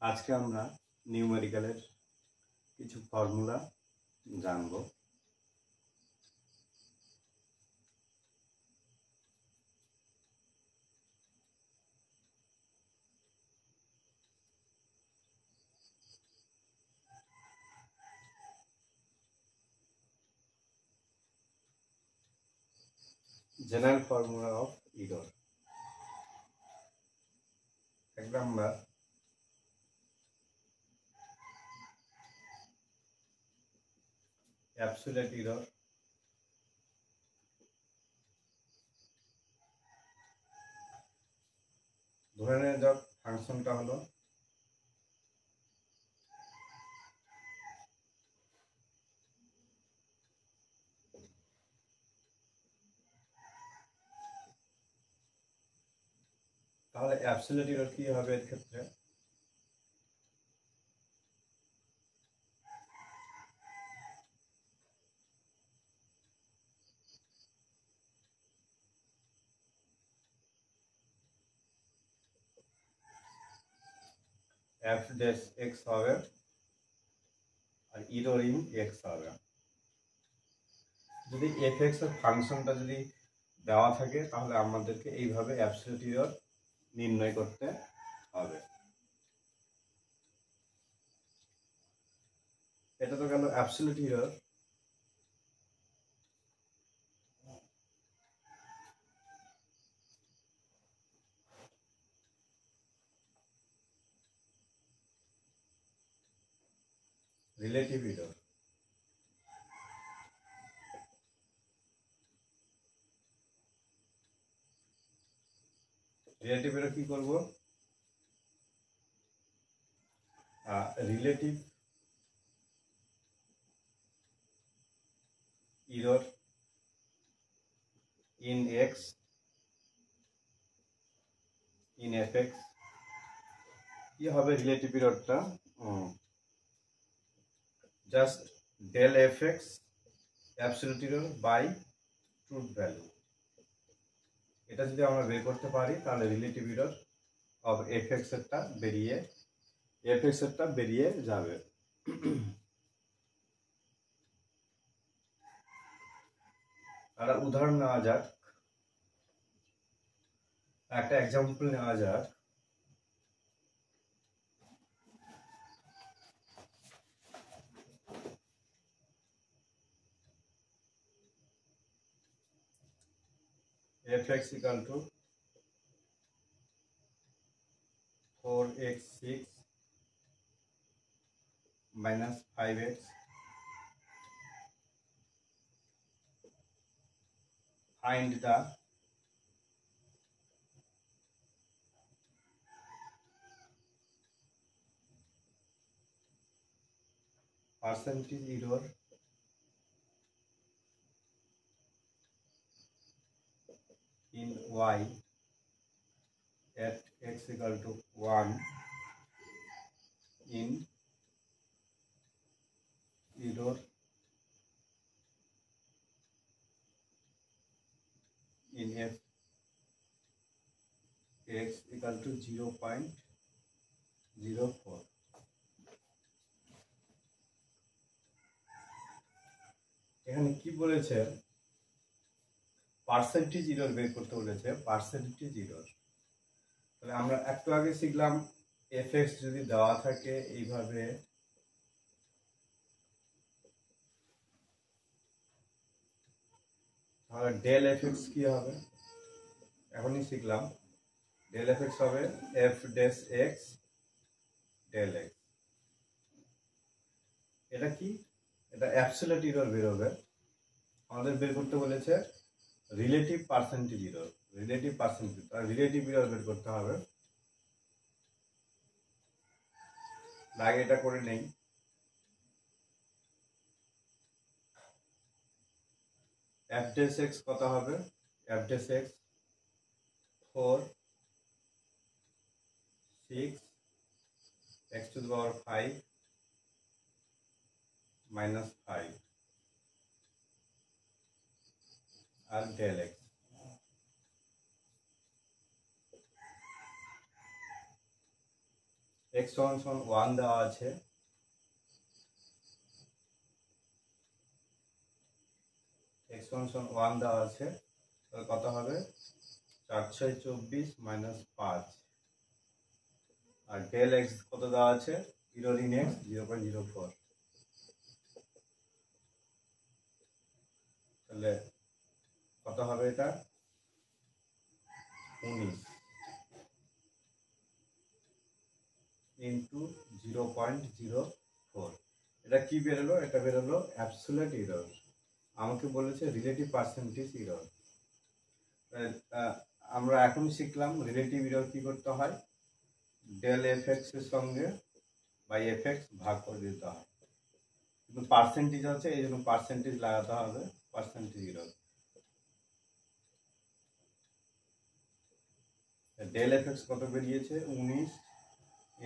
আজকে আমরা নিউমেরিক্যালের কিছু ফর্মুলা জানব। General formula of error. 1 number, absolute error. ধরে নেওয়া যাক ফাংশনটা হলো তাহলে অ্যাবসোলিউট ইরর কি হবে এর ক্ষেত্রে? এফ ড্যাশ এক্স হবে আর ইরর ইন এক্স হবে। যদি এফ এক্স এর ফাংশনটা যদি দেওয়া থাকে তাহলে আমাদেরকে এইভাবে অ্যাবসোলিউট ইরর নির্ণয় করতে হবে। এটা তো গেল absolute error. Relative error. Relative error কি করব? Relative error in X in F X কি হবে রিলেটিভ ইররটা? Just del F X absolute error by truth value. এটা যদি আমরা বের করতে পারি তাহলে relative error of F X এরটা বেরিয়ে যাবে। একটা উদাহরণ নেওয়া যাক, একটা এক্সাম্পল নেওয়া যাক। fx equal to 4x6 minus 5x find the percentage error in y at x equal to 1 in error in f x equal to 0.04। এখানে কি বলেছে? পার্সেন্টেজ ইরর বের করতে বলেছে। পার্সেন্টেজ ইরর তাহলে আমরা একটু আগে শিখলাম এফ এক্স যদি দেওয়া থাকে এইভাবে তাহলে ডেল এফ এক্স কি হবে? এখনই শিখলাম ডেল এফ এক্স হবে f dash x del x. এটা কি? এটা অ্যাবসোলিউট ইরর বেরোবে। আমাদের বের করতে বলেছে relative percentage error. Relative percentage আর রিলেটিভ ইরর বের করতে হবে। আগে এটা করে নেই। এফ ড্যাশ এক্স কত হবে? F dash x 4 6 x to the power 5 minus 5 আর ডেল এক্স। x সমান 1 দেওয়া আছে, x সমান 1 দেওয়া আছে, তাহলে কত হবে 4 6 24 -5, আর ডেল x কত দেওয়া আছে 0 ঋণ x 0.04, তাহলে কত হবে এটা 19 ইন্টু 0.04। এটা কি বেরোলো? এটা বেরোলো অ্যাবসোলিউট এরর। আমাকে বলেছে রিলেটিভ পার্সেন্টেজ এরর। আমরা এখন শিখলাম রিলেটিভ এরর কি করতে হয়, ডেল এফ এক্স এর সঙ্গে বাই এফ এক্স ভাগ করে দিতে হয়, কিন্তু পার্সেন্টেজ আছে এই জন্য পার্সেন্টেজ লাগাতে হবে, percentage error. Del F x কত বেরিয়েছে 19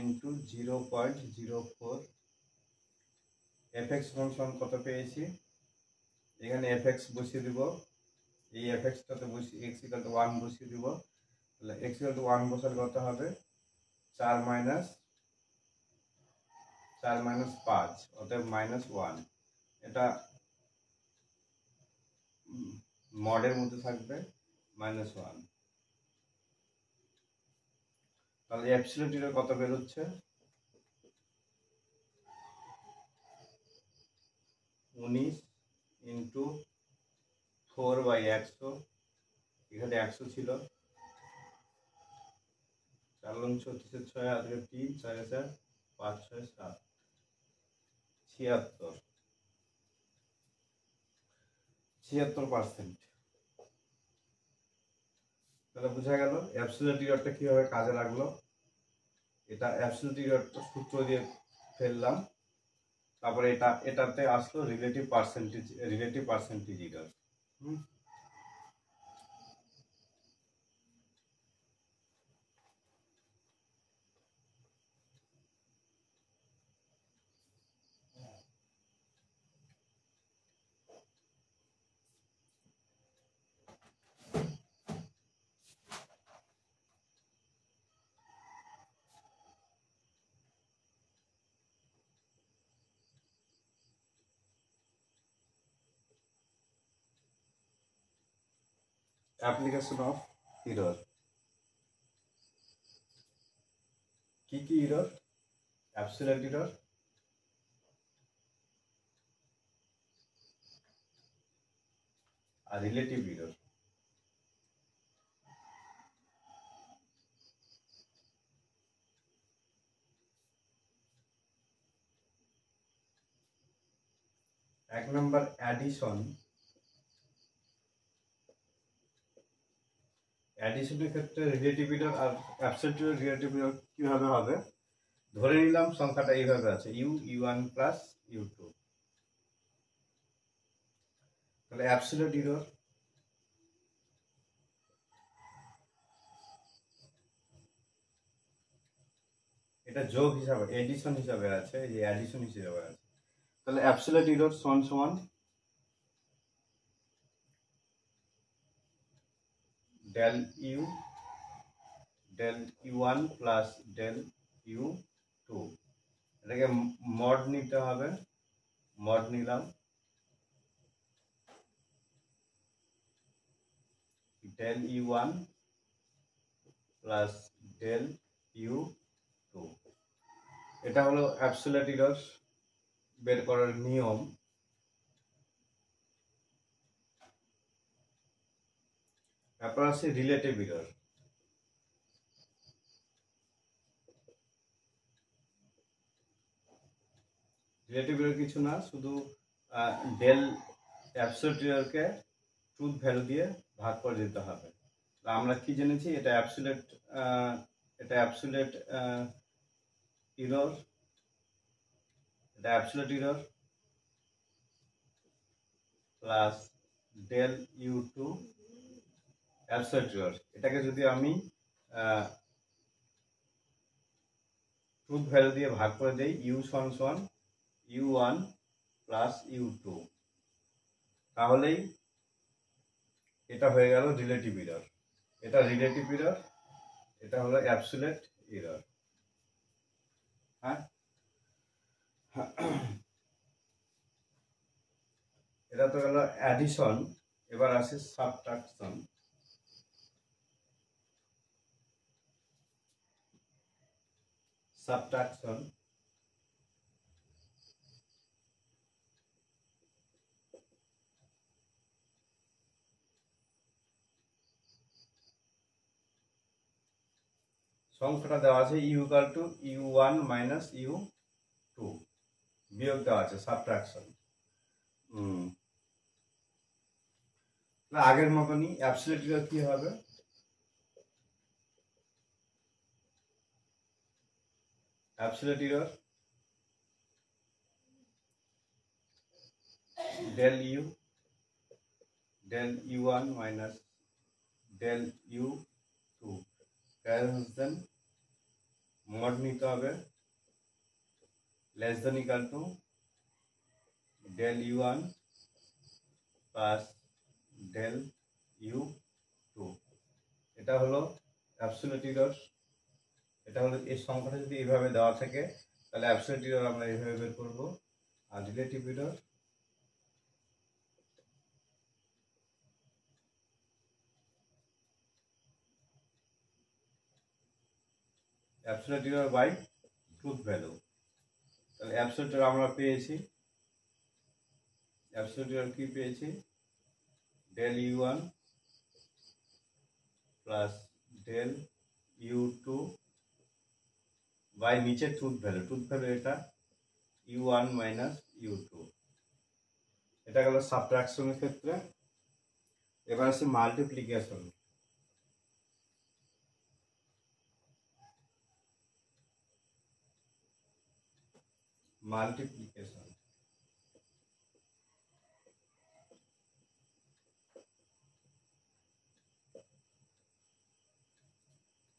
ইন্টু 0.04, এফ এক্স ফাংশন কত পেয়েছি, এখানে এফ এক্স বসিয়ে দিব, এই এফ এক্সটাতে বসিয়ে এক্স ইকাল টু 1 বসিয়ে দিব, তাহলে এক্স ইকাল টু 1 বসালে কত হবে 4 মাইনাস 5, অতএব -1। এটা মডের মধ্যে থাকবে -1। তাহলে অ্যাবসলিউট এরর কত বেরোচ্ছে 19 ইন্টু 4/100, এখানে 100 ছিল, 4 লং 36 6 আর 3 4 4 5 6 7 76%। তাহলে বোঝা গেল অ্যাবসলিউট এররটা কিভাবে কাজে লাগলো। এটা অ্যাবসলিউট এররটা সূত্র দিয়ে ফেললাম, তারপরে এটাতে আসলো relative percentage error. Application of error. কি কি এরর? অ্যাবসলিউট এরর, আর রিলেটিভ এরর। এক নম্বর অ্যাডিশন। অ্যাডিশনের ক্ষেত্রে রিলেটিভ এরর আর অ্যাবসলিউট এরর রিলেটিভ এরর কিভাবে হবে, ধরে নিলাম সংখ্যাটা এইভাবে আছে u1 প্লাস u2, তাহলে অ্যাবসলিউট এরর এটা যোগ হিসাবে এডিশন হিসাবে আছে, এই যে অ্যাডিশন হিসাবে আছে, তাহলে অ্যাবসলিউট এরর সমান del u1 plus del u2, এটাকে মড নিতে হবে, মড নিলাম, del u1 plus del u2। এটা হলো অ্যাবসলিউট এরর বের করার নিয়ম। তারপর আছে রিলেটিভ এরর। রিলেটিভ এরর কিছু না, শুধু ডেল অ্যাবসলিউট এররকে ট্রুথ ভ্যালু দিয়ে ভাগ করে দিতে হবে। আমরা কি জেনেছি, এটা অ্যাবসলিউট এরর, এটা absolute error plus del u2 absolute error. এটাকে যদি আমি ট্রুথ ভ্যালু দিয়ে ভাগ করে দেই, u সমান u1 প্লাস u2, তাহলেই এটা হয়ে গেল রিলেটিভ এরর। এটা রিলেটিভ এরর, এটা হলো অ্যাবসলিউট এরর। হ্যাঁ, এটা তো গেল অ্যাডিশন। এবার আসে সাবট্রাকশন। সাবট্রাকশন সংখ্যাটা দেওয়া আছে equal two u1 minus u2, বিয়োগ দেওয়া আছে সাবট্রাকশন। আগের মতনই অ্যাবসলিউট এরর কি হবে, absolute error del u1 minus del u2 দেন মড নিতে হবে less than equal to del u1 plus del u2। এটা হলো অ্যাবসলিউট এরর। এটা হলো এই সংখ্যাটা যদি এইভাবে দেওয়া থাকে তাহলে অ্যাবসলিউট এরর আমরা এইভাবে বের করব। আর relative error absolute error by truth value. তাহলে অ্যাবসলিউট এরর আমরা পেয়েছি, অ্যাবসলিউট এরর কি পেয়েছি, del u1 plus del u2 by নিচে ট্রুথ ভ্যালু এটা u1 মাইনাস u2। এটা গেল সাবট্রাকশনের ক্ষেত্রে। এবার আছে মাল্টিপ্লিকেশন। মাল্টিপ্লিকেশন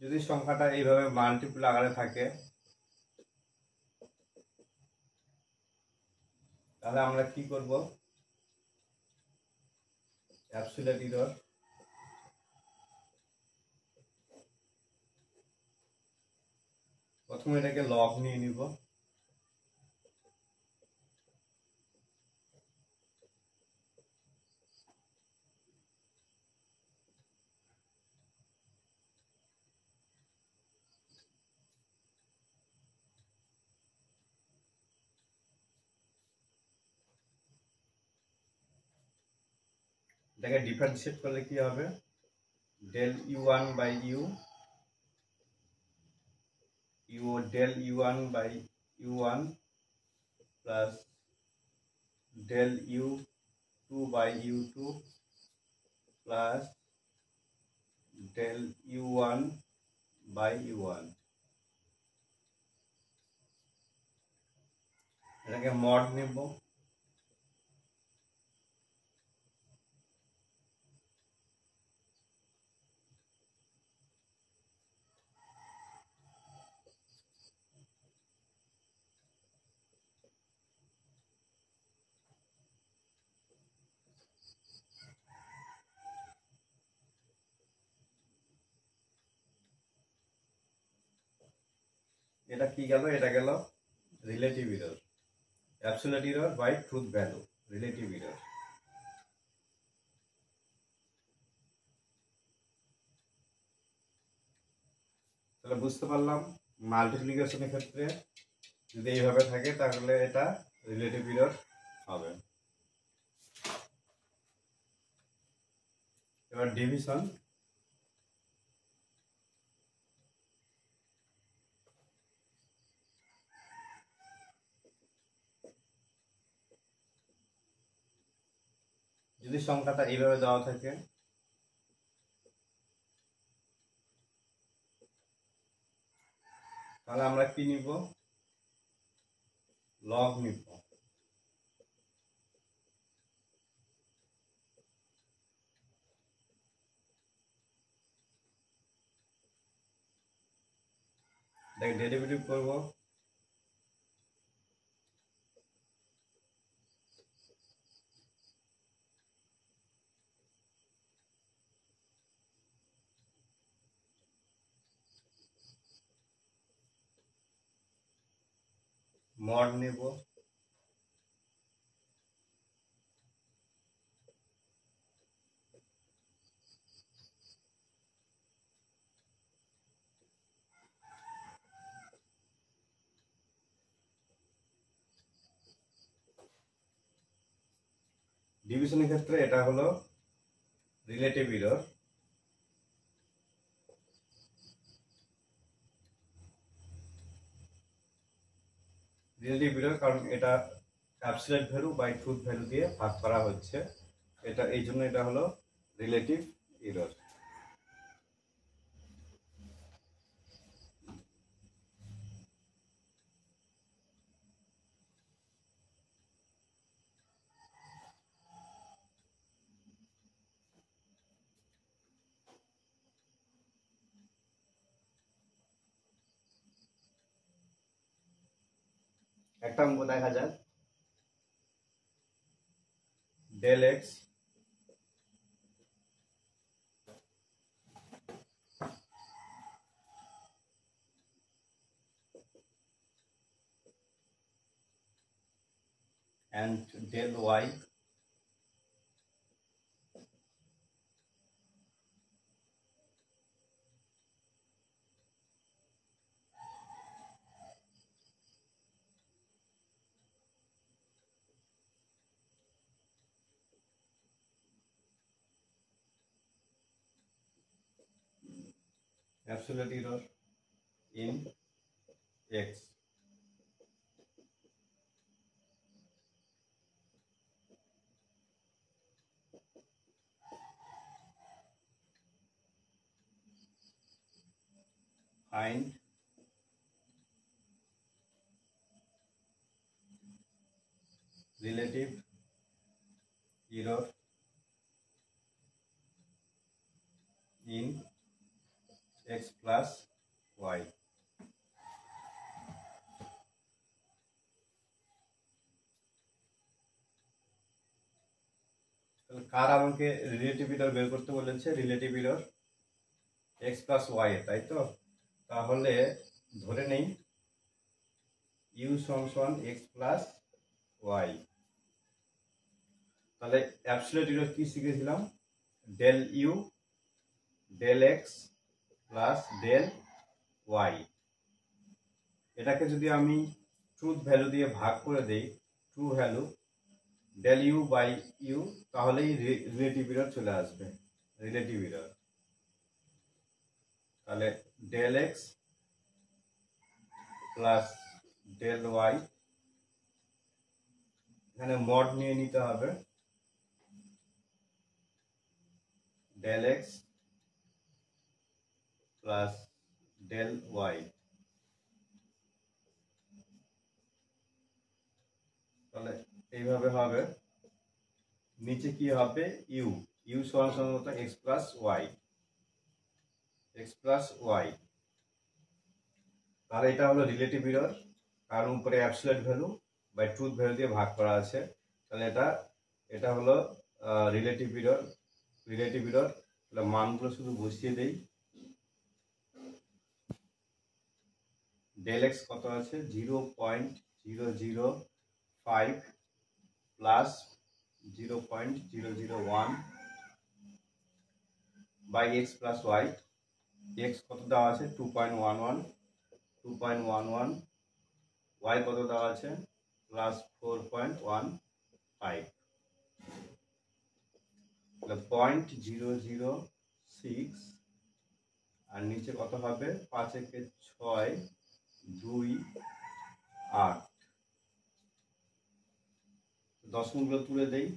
যদি সংখ্যাটা এইভাবে মাল্টিপল আকারে থাকে তাহলে আমরা কি করব, অ্যাবসলিউট এরর প্রথমে এটাকে লগ নিয়ে নিব, এটাকে ডিফারেন্সিয়েট করলে কি হবে, del u1 by del u1 by u1 plus del u2 by u2 plus del u1 by u1। এটাকে মড নেব, এটা কি গেল, এটা গেল relative error, absolute error by truth value, relative error. তাহলে বুঝতে পারলাম মাল্টিপ্লিকেশনের ক্ষেত্রে যদি এইভাবে থাকে তাহলে এটা রিলেটিভ এরর হবে। এবার ডিভিশন। যদি সংখ্যাটা এইভাবে দেওয়া থাকে তাহলে আমরা কি নিব, লগ নিব। এটাকে ডেরিভেটিভ করব, মড নেব, ডিভিশনের ক্ষেত্রে এটা হলো রিলেটিভ এরর। রিলেটিভ এরর কারণ এটা absolute value by truth value দিয়ে ভাগ করা হচ্ছে, এটা এই জন্য এটা হলো রিলেটিভ এরর। একটা অঙ্ক দেখা যাক, del x and del y absolute error in x find relative error in x plus y। কার আমাকে রিলেটিভ এরর বের করতে বলেছে? Relative error x plus y এর, তাই তো? তাহলে ধরে নেই u সমান x প্লাস y। তাহলে অ্যাবসলিউট এরর কি শিখেছিলাম? Del u del x plus del y. এটাকে যদি আমি ট্রুথ ভ্যালু দিয়ে ভাগ করে দেই, true value del u by u, তাহলেই রিলেটিভ এরর চলে আসবে। রিলেটিভ এরর তাহলে del x plus del y, এখানে মড নিয়ে নিতে হবে, del x plus del y. তাহলে এইভাবে হবে, নিচে কি হবে? ইউ, ইউ সমান মতো x plus y, x plus y. তাহলে এটা হলো রিলেটিভ এরর, কারণ উপরে absolute value by truth value দিয়ে ভাগ করা আছে। তাহলে এটা হলো রিলেটিভ এরর। রিলেটিভ এরর তাহলে মানগুলো শুধু বসিয়ে দেই। ডেল এক্স কত আছে? 0.005 plus 0.001 by x plus y. X কত দেওয়া আছে? 2.11, 2.11, ওয়াই কত দেওয়া আছে? প্লাস 4.15, 0.006, আর নিচে কত হবে? 5 একে 6, 2, 8। দশমিকগুলো তুলে দেই,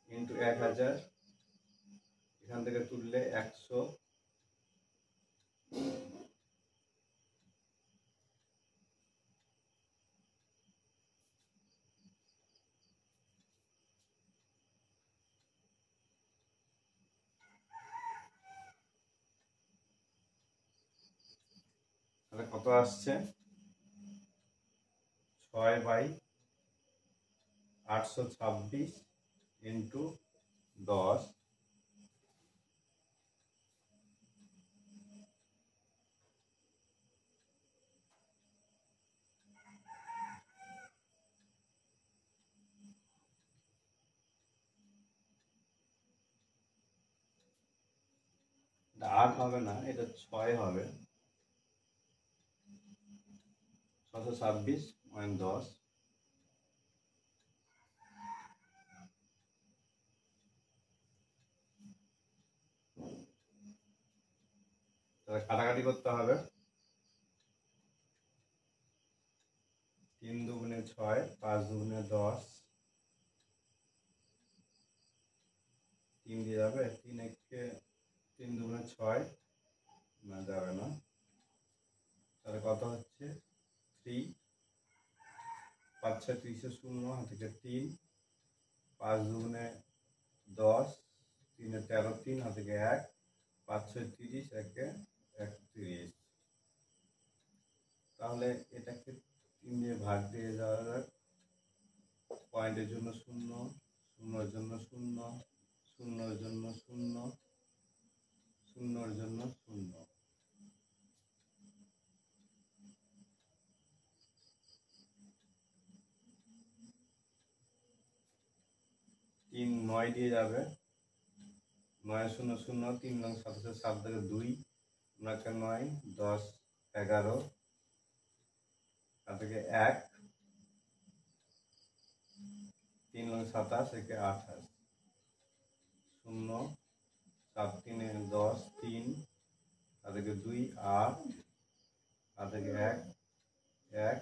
ইন্টু 1000, এখান থেকে তুললে 100, তাহলে কত আসছে? 6/826 ইন্টু 10, এটা 8 হবে না, এটা 6 হবে। 626 - 10। তাহলে কাটাকাটি করতে হবে। 3 দুগুণে 6, 5 দুগুণে 10, 3 দিয়ে যাবে। 3 একে 3 দুগুণে 6, না যাবে না। তাহলে কত হচ্ছে 3, 5 6 30 0, হাতে 3, 5 দুগুণে 10, 3 13, 3 হাতে 1, 5 6 30, একে 31। তাহলে এটাকে 3 দিয়ে ভাগ দিয়ে যাওয়া যাক। পয়েন্টের জন্য 0, 0 জন্য 0, 0 জন্য 0, 0 জন্য 0। 3 9 দিয়ে যাবে। 9 0 0, 3 নং 7 7 থেকে 2, 9 9, 10 11, থেকে 1, 3 নং 27, একে 28, 0 7 3 10, 3 থেকে 2 8, থেকে 1 1।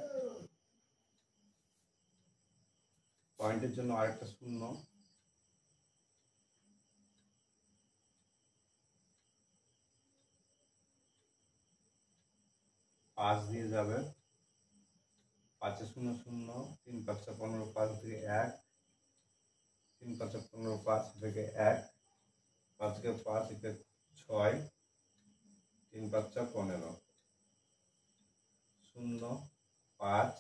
পয়েন্টের জন্য আরেকটা 0, 5 দিয়ে যাবে। 5 0 0, 3 5 15, 5 থেকে 1, 3 5 15, 5 থেকে 1, 5 থেকে 5, একে 6, 3 5 15, 0 5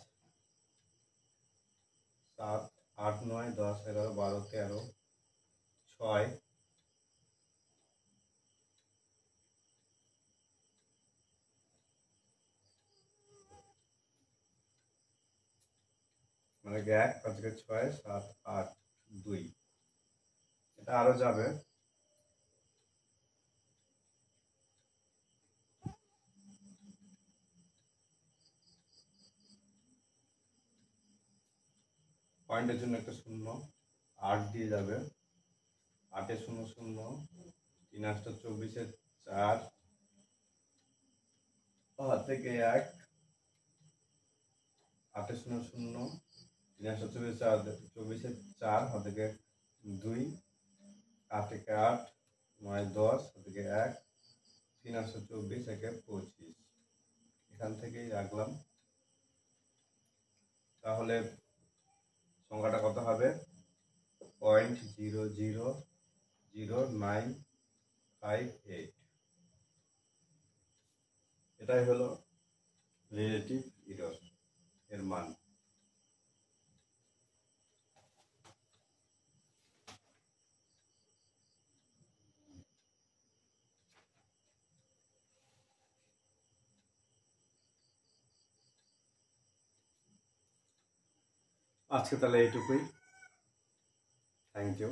7 8 9 10 11 12 13, 6, মানে 1 5 থেকে 6 7 8 2। এটা আরো যাবে। পয়েন্টের জন্য একটা 0, 8 দিয়ে যাবে। 8 0 0, 3 8 24, 4 থেকে 1, 8 0 0, 3 8 24, 4 থেকে 2, 8 থেকে 8, 9 10, থেকে 1, 3 8 24, একে 25। এখান থেকেই রাখলাম। তাহলে সংখ্যাটা কত হবে? 0.0000958। এটাই হলো রিলেটিভ এরর এর মান। আজকে তাহলে এইটুকুই। Thank you.